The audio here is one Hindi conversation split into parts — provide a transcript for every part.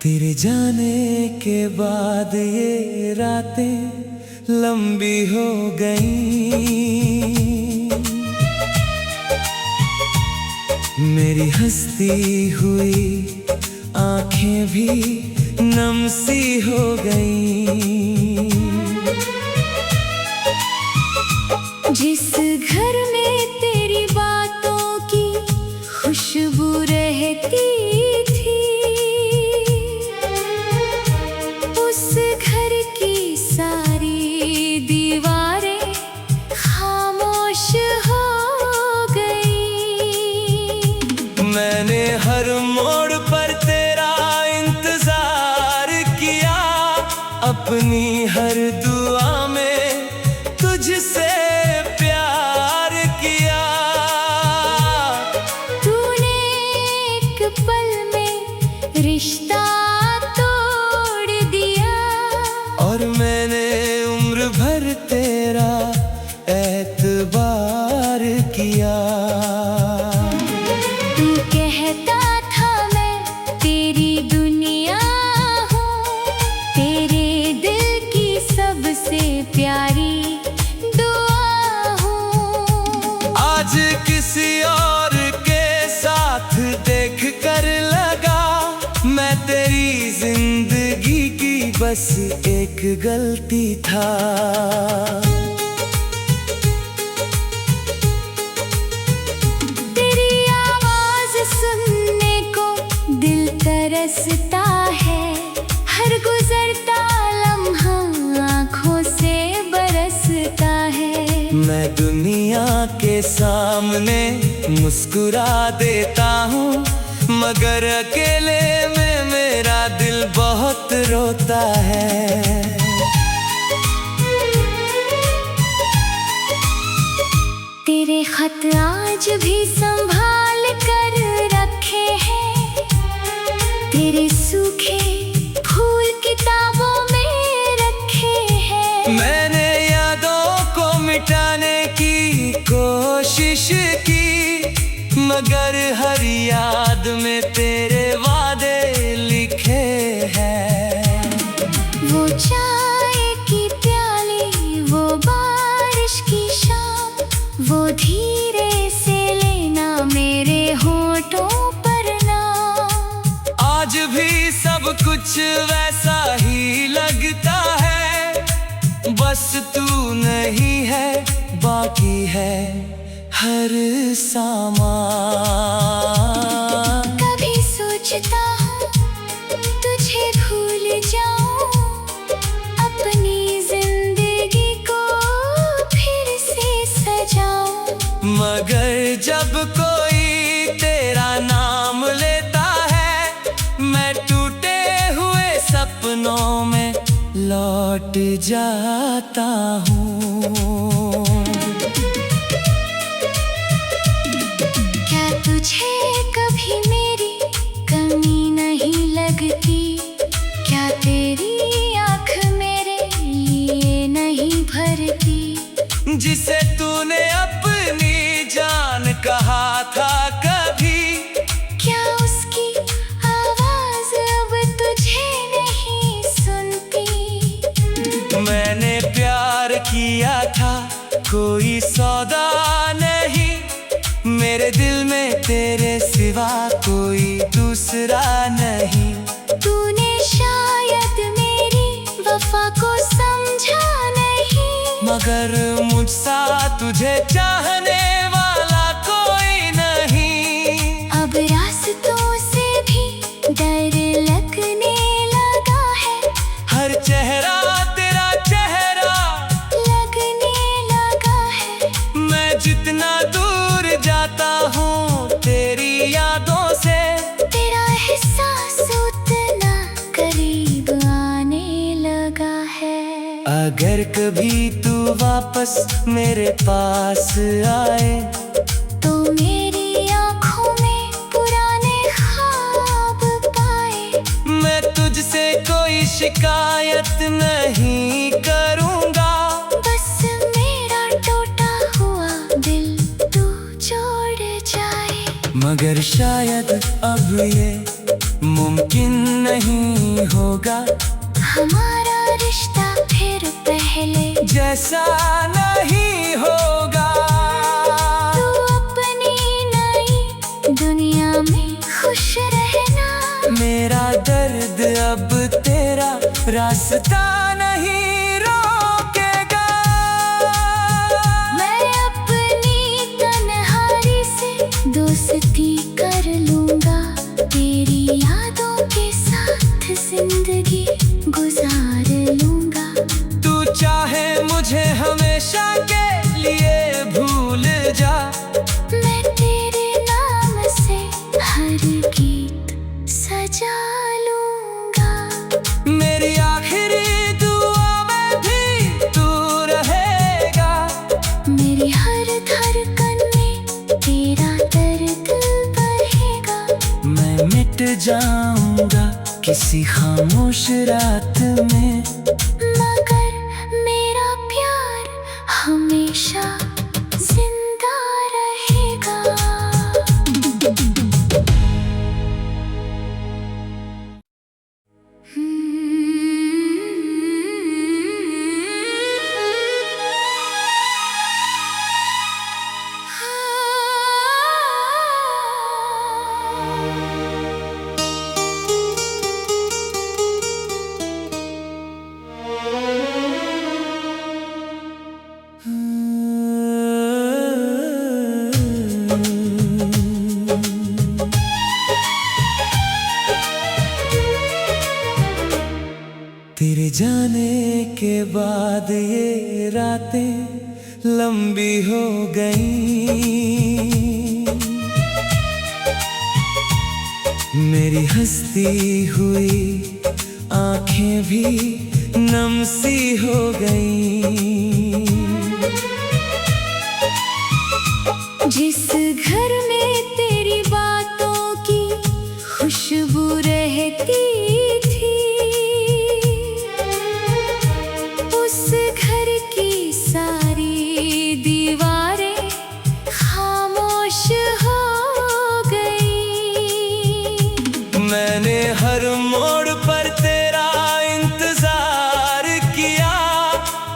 तेरे जाने के बाद ये रातें लंबी हो गईं, मेरी हंसती हुई आंखें भी नम सी हो गईं। जिस घर में तेरी बातों की खुशबू रहती थी, उस घर की सारी दीवारें खामोश हो गई। मैंने हर मोड़ पर तेरा इंतजार किया, अपनी हर दुआ में तुझसे प्यार किया। तूने एक पल में रिश्ता तोड़ दिया, और मैंने उम्र भर तेरा एतबार किया। तू कहता था मैं तेरी दुनिया हूँ, तेरे दिल की सबसे प्यारी दुआ हूँ। आज किसी और के साथ देख कर लगा, मैं तेरी जिंदगी की बस एक गलती था। तेरी आवाज सुनने को दिल तरसता है, हर गुजरता लम्हा आँखों से बरसता है। मैं दुनिया के सामने मुस्कुरा देता हूँ, मगर अकेले में मेरा दिल बहुत रोता है। तेरे खत आज भी संभाल कर रखे हैं, तेरे सूखे फूल किताबों में रखे हैं। मैंने यादों को मिटाने की कोशिश की, मगर हर याद में तेरे वादे लिखे हैं। वो चाय की प्याली, वो बारिश की शाम, वो धीरे से लेना मेरे होठों पर नाम। आज भी सब कुछ वैसा ही लगता है, बस तू नहीं है, बाकी है हर सामान। कभी सोचता हूँ तुझे भूल जाऊं, अपनी जिंदगी को फिर से सजाऊं। मगर जब कोई तेरा नाम लेता है, मैं टूटे हुए सपनों में लौट जाता हूँ। क्या तुझे कभी मेरी कमी नहीं लगती? क्या तेरी आँख मेरे लिए नहीं भरती? जिसे तूने अपनी जान कहा था कभी, क्या उसकी आवाज अब तुझे नहीं सुनती? मैंने प्यार किया था, कोई सौदा नहीं, मेरे दिल में तेरे सिवा कोई दूसरा नहीं। तूने शायद मेरी वफा को समझा नहीं, मगर मुझसा तुझे चाहने वाला कोई नहीं। अब रास्तों से भी डर लगने लगा है, हर चेहरा तेरा चेहरा लगने लगा है। मैं जितना दूर जाता हूँ तेरी यादों से, तेरा एहसास उतना करीब आने लगा है। अगर कभी तू वापस मेरे पास आए, तो मेरी आँखों में पुराने ख्वाब पाए। मैं तुझसे कोई शिकायत नहीं करूँगा, बस मेरा टूटा हुआ दिल तू जोड़ जाए। मगर शायद अब ये मुमकिन नहीं मेरा दर्द अब तेरा रास्ता नहीं रोकेगा। मैं अपनी तन्हाई से दोस्ती कर लूंगा, तेरी यादों के साथ जिंदगी गुजार लूंगा। तू चाहे मुझे हमेशा के लिए भूल जा, मैं तेरे नाम से हर गीत सजा लूंगा। मेरी आखिरी दुआ में भी तू रहेगा, मेरी हर धड़कन में तेरा दर्द बहेगा। मैं मिट जाऊंगा किसी खामोश रात में, मगर मेरा प्यार हमेशा जिंदा रहेगा। तेरे जाने के बाद ये रातें लंबी हो गई, मेरी हंसती हुई आंखें भी नम सी हो गई। जिस घर में तेरी बातों की खुशबू रहती थी, उस घर की सारी दीवारें खामोश हो गई। मैंने हर मोड़ पर तेरा इंतजार किया,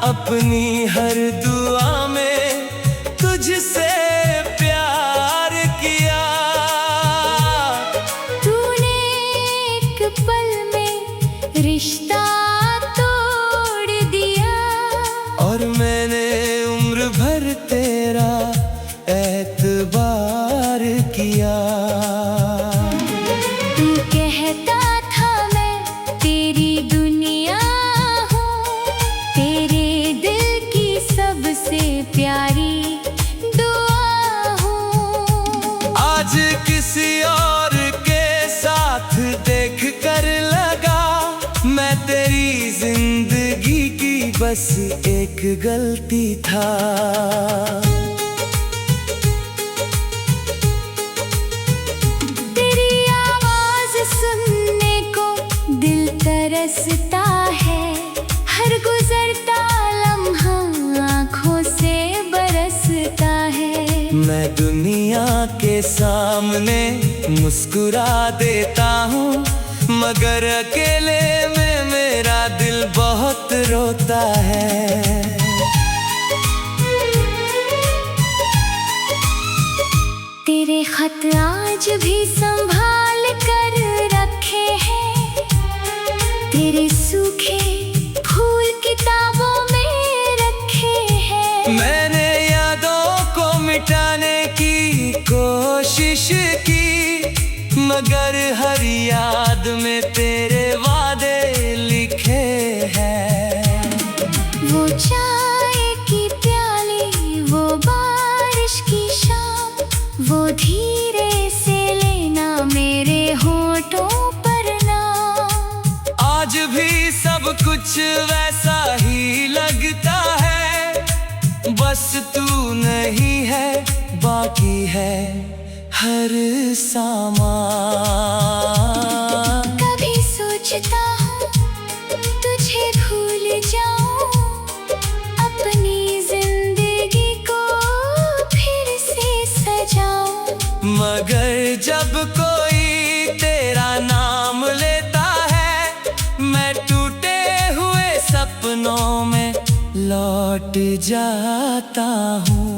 अपनी हर दुआ में तुझसे प्यार किया। तूने एक पल में रिश्ता तोड़ दिया, और मैंने उम्र भर तेरा एतबार किया। तू कहता था मैं तेरी दुनिया हूँ, तेरे दिल की सबसे प्यारी दुआ हूँ। आज किसी और के साथ देख कर लगा, मैं तेरी जिंदगी की बस एक गलती था। तेरी आवाज सुनने को दिल तरसता है, हर गुजरता लम्हा आँखों से बरसता है। मैं दुनिया के सामने मुस्कुरा देता हूँ, मगर अकेले में मेरा दिल बहुत रोता है। तेरे खत आज भी संभाल कर रखे हैं, तेरे सूखे फूल किताबों में रखे हैं। मैंने यादों को मिटाने की कोशिश की, मगर हर याद में तेरे वादे लिखे हैं। वो चाय की प्याली, वो बारिश की शाम, वो धीरे से लेना मेरे होठों पर नाम। आज भी सब कुछ वैसा ही लगता है, बस तू नहीं है, बाकी है हर सामान। कभी सोचता हूँ तुझे भूल जाऊं, अपनी जिंदगी को फिर से सजाऊं। मगर जब कोई तेरा नाम लेता है, मैं टूटे हुए सपनों में लौट जाता हूँ।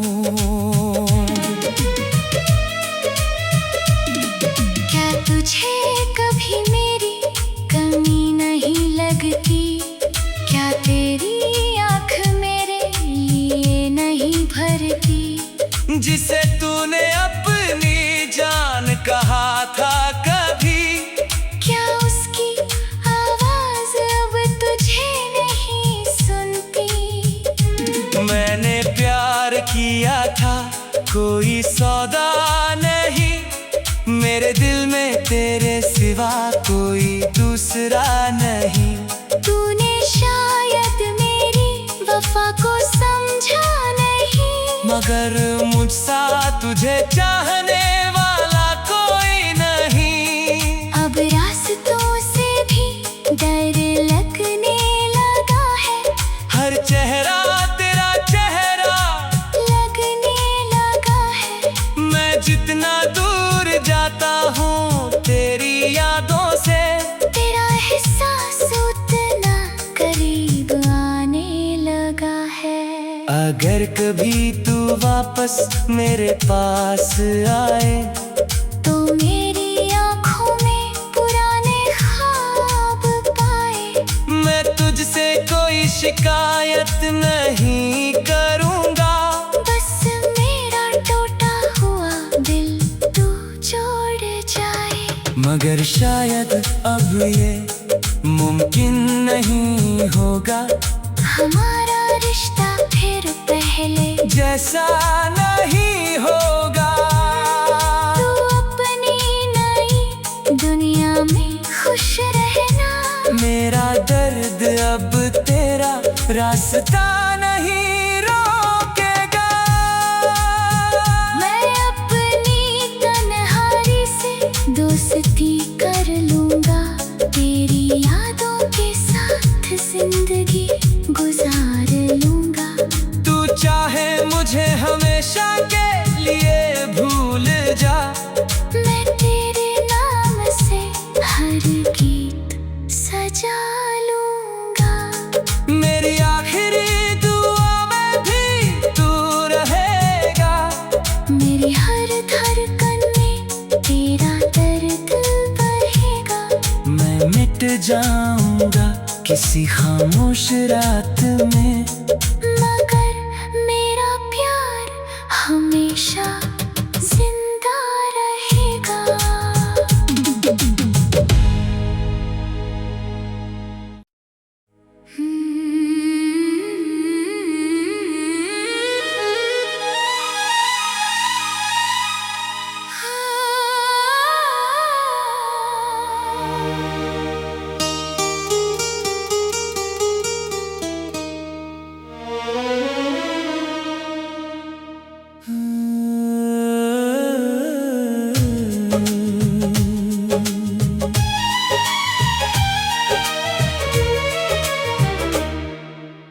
क्या तुझे कभी तेरे सिवा कोई दूसरा नहीं। तूने शायद मेरी वफा को समझा नहीं, मगर मुझसा तुझे चाहने वाला कोई नहीं। अब रास्तों से भी डर लगने लगा है, हर चेहरा तेरा चेहरा लगने लगा है। मैं जितना दूर जाता हूँ तेरी यादों से, तेरा एहसास उतना करीब आने लगा है। अगर कभी तू वापस मेरे पास आए, तो मेरी आँखों में पुराने ख्वाब पाए। मैं तुझसे कोई शिकायत नहीं करूँगा। बस मेरा टूटा हुआ दिल तू जोड़ जाए। मगर शायद अब ये मुमकिन नहीं होगा, हमारा रिश्ता फिर पहले जैसा नहीं होगा। तू अपनी नई दुनिया में खुश रहना। मेरा दर्द अब तेरा रास्ता नहीं रोकेगा। मैं अपनी तन्हाई से दोस्ती कर लूँगा, तेरी यादों के साथ जिंदगी गुजार लूँगा। तू चाहे मुझे हमेशा के लिए भूल जा, मैं तेरे नाम से हर गीत सजा लूँगा। मेरी आखिरी दुआ में भी तू रहेगा। मेरी हर धड़कन में तेरा दर्द बहेगा। मैं मिट जाऊंगा किसी खामोश रात में, मगर मेरा प्यार हमेशा जिंदा रहेगा।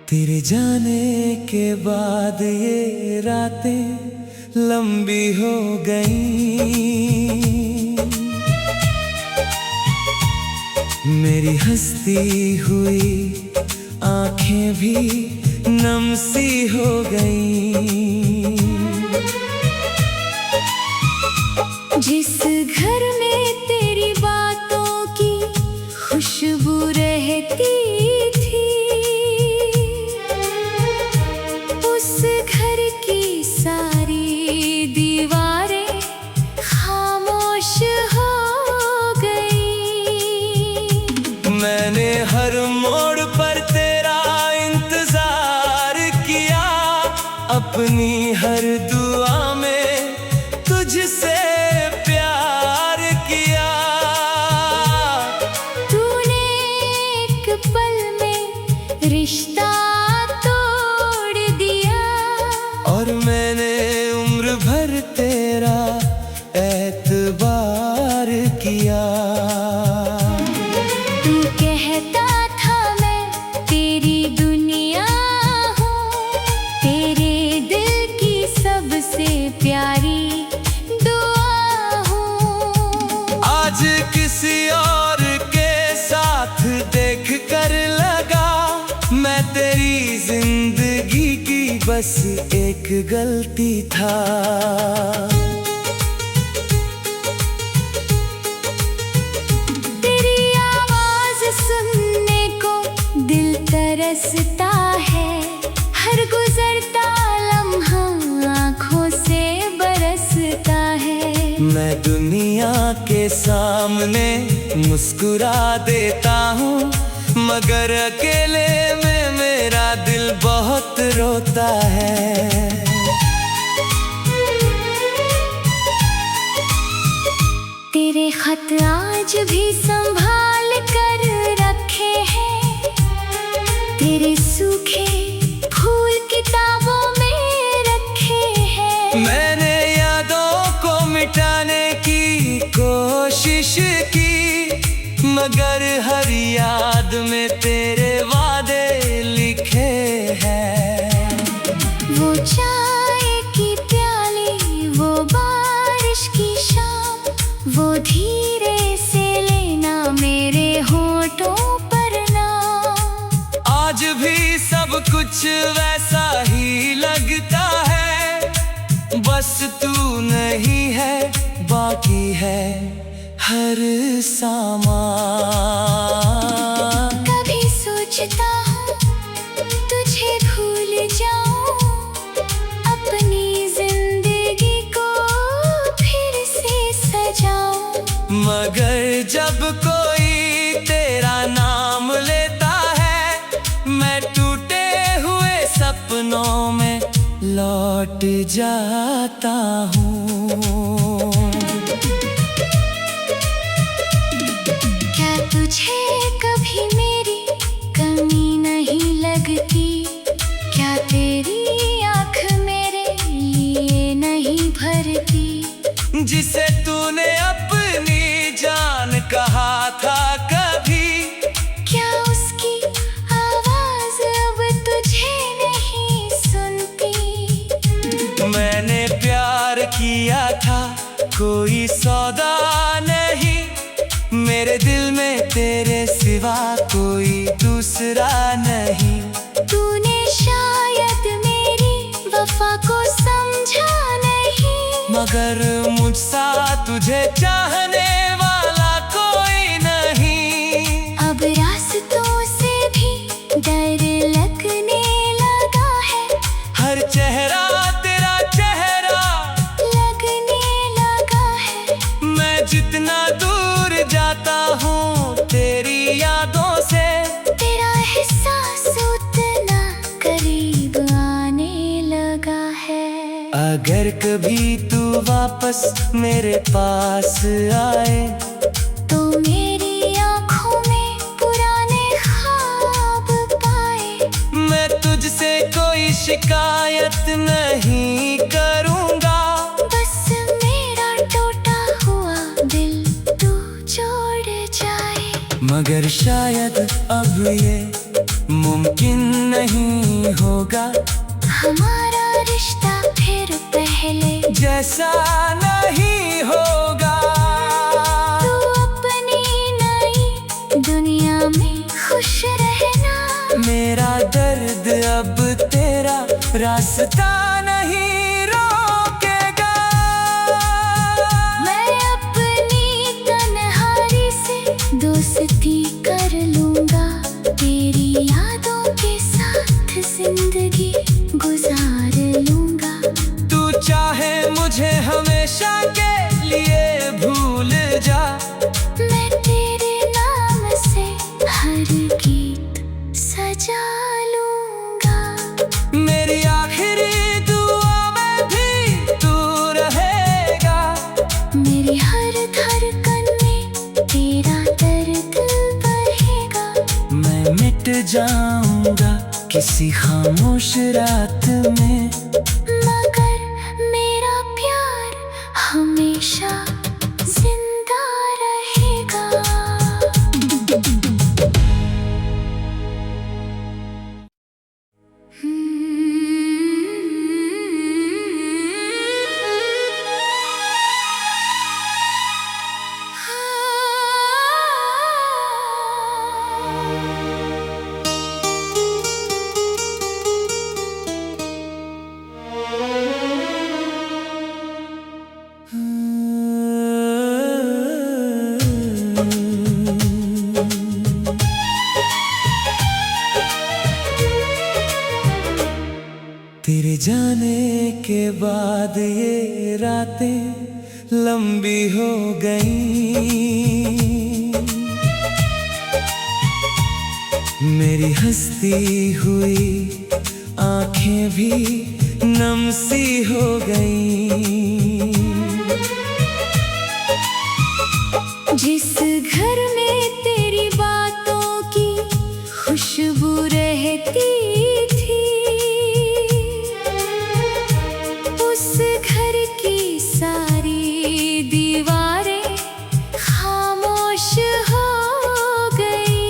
तेरे जाने के बाद ये रातें लंबी हो गई। मेरी हंसती हुई आंखें भी नम सी हो गई। जिस घर में तेरी बातों की खुशबू रहती थी, उस घर की सारी दीवारें खामोश हो गई। मैंने हर मोड़ पर तेरा इंतजार किया, अपनी हर दुआ में तुझसे प्यार किया। तूने एक पल में रिश्ता तोड़ दिया, और मैंने उम्र भर तेरा एतबार किया। तू कहता था मैं तेरी दुनिया हूँ, तेरे दिल की सबसे प्यारी दुआ हूँ। आज किसी और के साथ देख कर लगा, मैं तेरी जिंदगी की बस एक गलती था। तेरी आवाज सुनने को दिल तरसता है, हर गुजरता लम्हा आँखों से बरसता है। मैं दुनिया के सामने मुस्कुरा देता हूँ, मगर अकेले में मेरा दिल बहुत रोता है। तेरे तेरे खत आज भी संभाल कर रखे हैं, तेरे सूखे फूल किताबों में रखे हैं। मैंने यादों को मिटाने की कोशिश की, मगर हर याद में तेरे वादे लिखे हैं। वो चाय की प्याली, वो बारिश की शाम, वो धीरे से लेना मेरे होठों पर नाम। आज भी सब कुछ वैसा ही लगता है, बस तू नहीं है, बाकी है हर सामान। कभी सोचता हूँ तुझे भूल जाऊं, अपनी जिंदगी को फिर से सजाऊं। मगर जब कोई तेरा नाम लेता है, मैं टूटे हुए सपनों में लौट जाता हूँ। क्या तुझे कभी मेरी कमी नहीं लगती? क्या तेरी आँख मेरे लिए नहीं भरती? जिसे तूने अपनी जान कहा था कभी, क्या उसकी आवाज अब तुझे नहीं सुनती? मैंने प्यार किया था, कोई सौदा नहीं, मेरे दिल में तेरे सिवा कोई दूसरा नहीं। तूने शायद मेरी वफा को समझा नहीं, मगर मुझसा तुझे चाहने वाला कोई नहीं। अब रास्तों से भी डर लगने लगा है, हर चेहरा तेरा चेहरा लगने लगा है। मैं जितना दूर जाता हूँ तेरी यादों से, तेरा एहसास उतना करीब आने लगा है। अगर कभी तू वापस मेरे पास आए, तो मेरी आँखों में पुराने ख्वाब पाए। मैं तुझसे कोई शिकायत नहीं करूँगा, बस मेरा टूटा हुआ दिल तू जोड़ जाए। मगर शायद अब ये मुमकिन नहीं होगा, हमारा रिश्ता फिर पहले जैसा नहीं होगा। तू अपनी नई दुनिया में खुश रहना, मेरा दर्द अब तेरा रास्ता नहीं रोकेगा। मैं अपनी तन्हाई से दोस्ती कर लूंगा, तेरी यादों के साथ जिंदगी गुजार लूंगा। तू चाहे मुझे हमेशा के लिए भूल जा, मैं तेरे नाम से हर गीत सजा लूंगा। मेरी आखिरी दुआ में भी तू रहेगा, मेरी हर धड़कन में तेरा दर्द बहेगा। मैं मिट जाऊंगा किसी खामोश रात में, मगर मेरा प्यार हमेशा जिंदा रहेगा। तेरे जाने के बाद ये रातें लंबी हो गई, मेरी हंसती हुई आंखें भी नम सी हो गई। जिस घर में तेरी बातों की खुशबू रहती थी, उस घर की सारी दीवारें खामोश हो गई।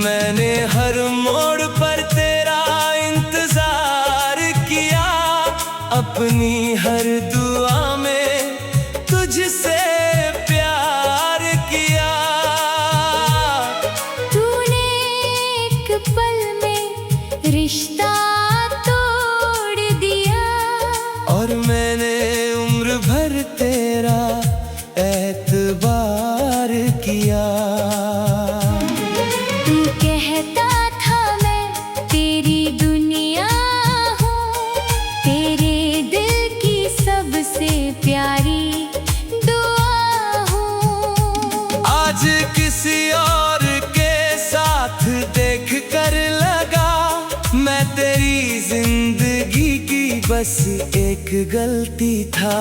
मैंने हर मोड़ पर तेरा इंतजार किया, अपनी हर दुआ में तुझसे प्यार किया। तूने एक पल में रिश्ता तोड़ दिया, और मैंने उम्र भर तेरा एतबार किया। तू कहता था मैं तेरी दुनिया हूँ, तेरे दिल की सबसे प्यारी दुआ हूँ। आज किसी और के साथ देख कर लगा, मैं तेरी जिंदगी की बस एक गलती था।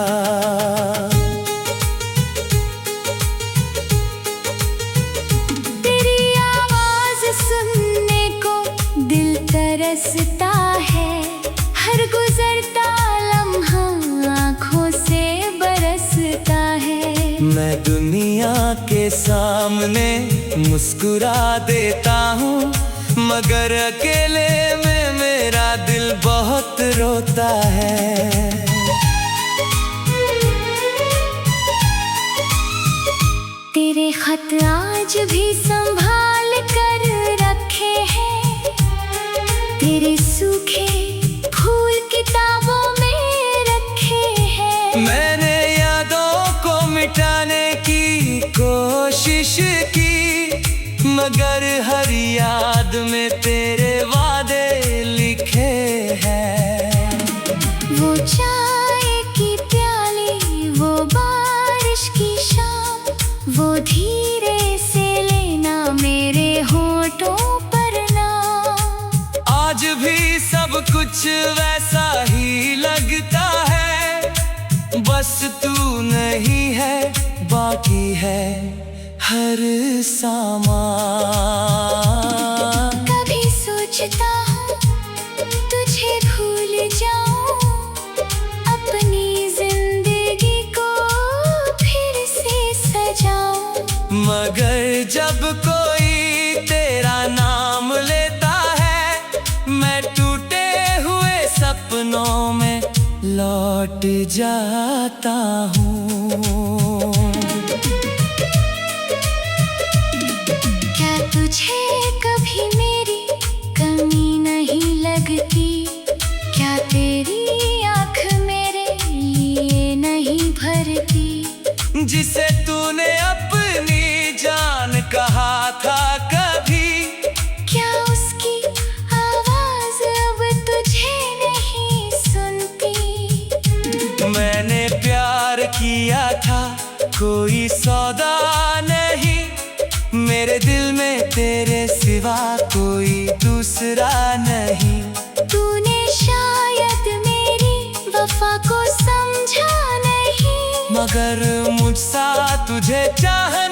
तेरी आवाज सुनने को दिल तरसता है, हर गुजरता लम्हा आँखों से बरसता है। मैं दुनिया के सामने मुस्कुरा देता हूँ, मगर अकेले में मेरा दिल बहुत रोता है। तेरे खत आज भी संभाल कर रखे हैं, तेरे सूखे फूल किताबों में रखे हैं। मैंने यादों को मिटाने की कोशिश की, मगर हर याद में तेरे वादे लिखे हैं। वो चाय की प्याली, वो बारिश की शाम, वो धीरे से लेना मेरे होठों पर नाम। आज भी सब कुछ वैसा ही लगता है, बस तू नहीं है, बाकी है हर सामान। कभी सोचता हूँ तुझे भूल जाऊं, अपनी जिंदगी को फिर से सजाऊं। मगर जब कोई तेरा नाम लेता है, मैं टूटे हुए सपनों में लौट जाता हूँ। क्या तुझे कभी मेरी कमी नहीं लगती? क्या तेरी आँख मेरे लिए नहीं भरती? जिसे तूने अपनी जान कहा था कभी, क्या उसकी आवाज अब तुझे नहीं सुनती? मैंने प्यार किया था, कोई सौदा नहीं, मेरे दिल में तेरे सिवा कोई दूसरा नहीं। तूने शायद मेरी वफा को समझा नहीं, मगर मुझसा तुझे चाह